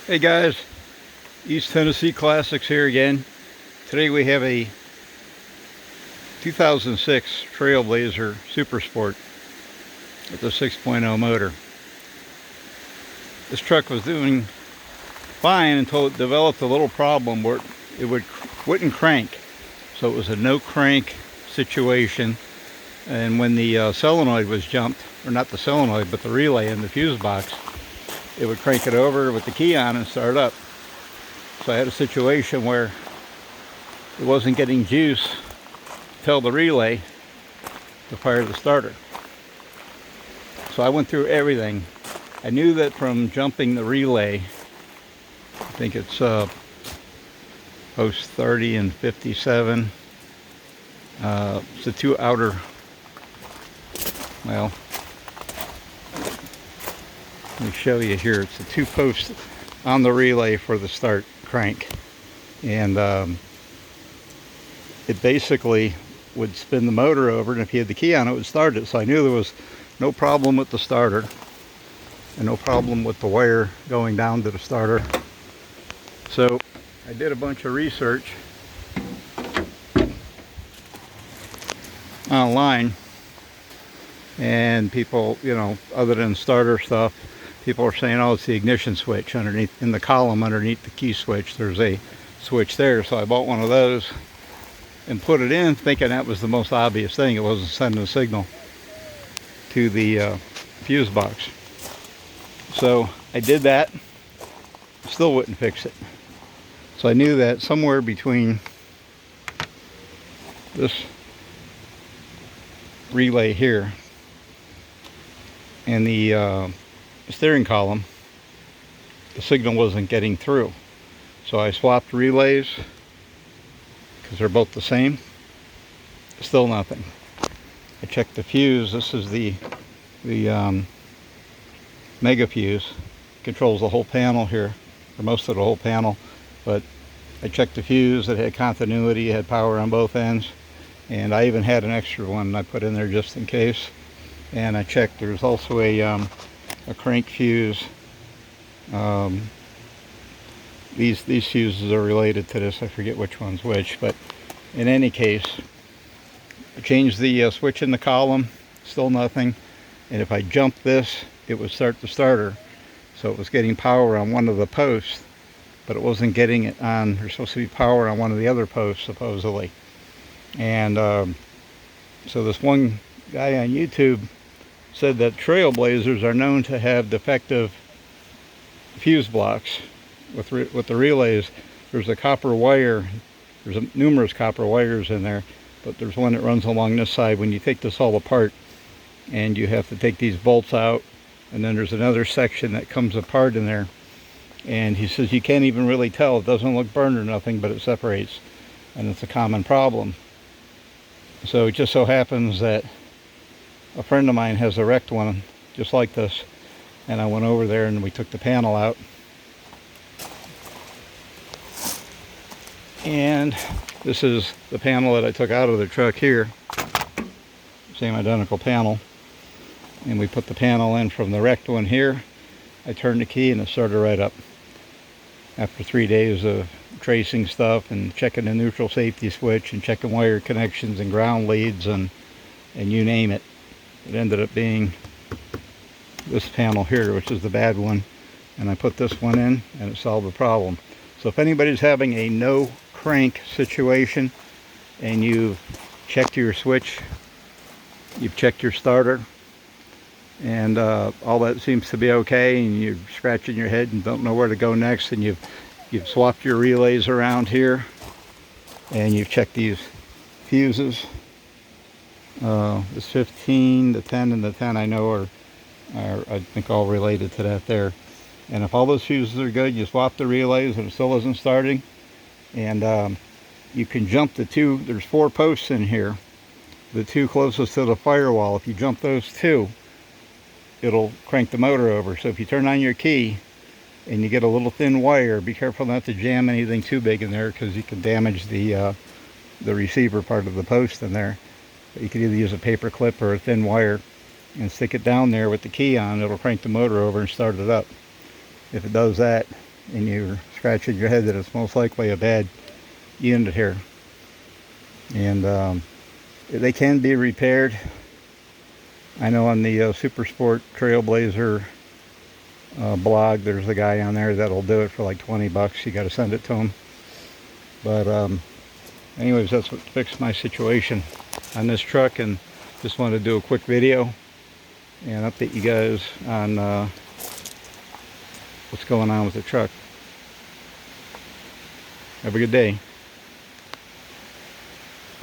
Hey guys, East Tennessee Classics here again. Today we have a 2006 Trailblazer Super Sport with a 6.0 motor. This truck was doing fine until it developed a little problem where it wouldn't crank. So it was a no crank situation, and when the solenoid was jumped, or not the solenoid but the relay in the fuse box, it would crank it over with the key on and start up. So I had a situation where it wasn't getting juice to tell the relay to fire the starter. So I went through everything. I knew that from jumping the relay, I think it's post 30 and 57, it's the two outer, well, let me show you here. It's the two posts on the relay for the start crank, and it basically would spin the motor over, and if you had the key on it, would start it. So I knew there was no problem with the starter and no problem with the wire going down to the starter. So I did a bunch of research online, and people, other than starter stuff, people are saying, oh, it's the ignition switch underneath, in the column underneath the key switch. There's a switch there. So I bought one of those and put it in, thinking that was the most obvious thing. It wasn't sending a signal to the fuse box. So I did that, still wouldn't fix it. So I knew that somewhere between this relay here and the steering column, the signal wasn't getting through. So I swapped relays because they're both the same. Still nothing. I checked the fuse. This is the mega fuse. Controls the whole panel here, or most of the whole panel. But I checked the fuse. It had continuity. It had power on both ends, and I even had an extra one I put in there just in case. And I checked. There's also a crank fuse. These fuses are related to this. I forget which one's which, but in any case, I changed the switch in the column. Still nothing. And if I jumped this, it would start the starter. So it was getting power on one of the posts, but it wasn't getting it on. There's supposed to be power on one of the other posts, supposedly. And so this one guy on YouTube said that Trailblazers are known to have defective fuse blocks with the relays. There's a copper wire. There's numerous copper wires in there, but there's one that runs along this side. When you take this all apart, and you have to take these bolts out, and then there's another section that comes apart in there, and he says you can't even really tell. It doesn't look burned or nothing, but it separates, and it's a common problem. So it just so happens that a friend of mine has a wrecked one just like this, and I went over there and we took the panel out, and this is the panel that I took out of the truck here, same identical panel, and we put the panel in from the wrecked one here. I turned the key and it started right up after 3 days of tracing stuff and checking the neutral safety switch and checking wire connections and ground leads and you name it. It ended up being this panel here, which is the bad one, and I put this one in and it solved the problem. So if anybody's having a no crank situation and you've checked your switch, you've checked your starter, and all that seems to be okay, and you're scratching your head and don't know where to go next, and you've swapped your relays around here, and you've checked these fuses, this 15, the 10, and the 10 I know are I think all related to that there. And if all those fuses are good, you swap the relays and it still isn't starting, and you can jump the two. There's 4 posts in here, the 2 closest to the firewall. If you jump those 2, it'll crank the motor over. So if you turn on your key and you get a little thin wire, be careful not to jam anything too big in there, because you can damage the receiver part of the post in there. But you can either use a paper clip or a thin wire and stick it down there with the key on. It'll crank the motor over and start it up. If it does that, and you're scratching your head that it's most likely a bad unit here. And they can be repaired. I know on the Super Sport Trailblazer blog, there's a guy on there that'll do it for like 20 bucks. You got to send it to him. But anyways, that's what fixed my situation on this truck, and just wanted to do a quick video and update you guys on what's going on with the truck. Have a good day.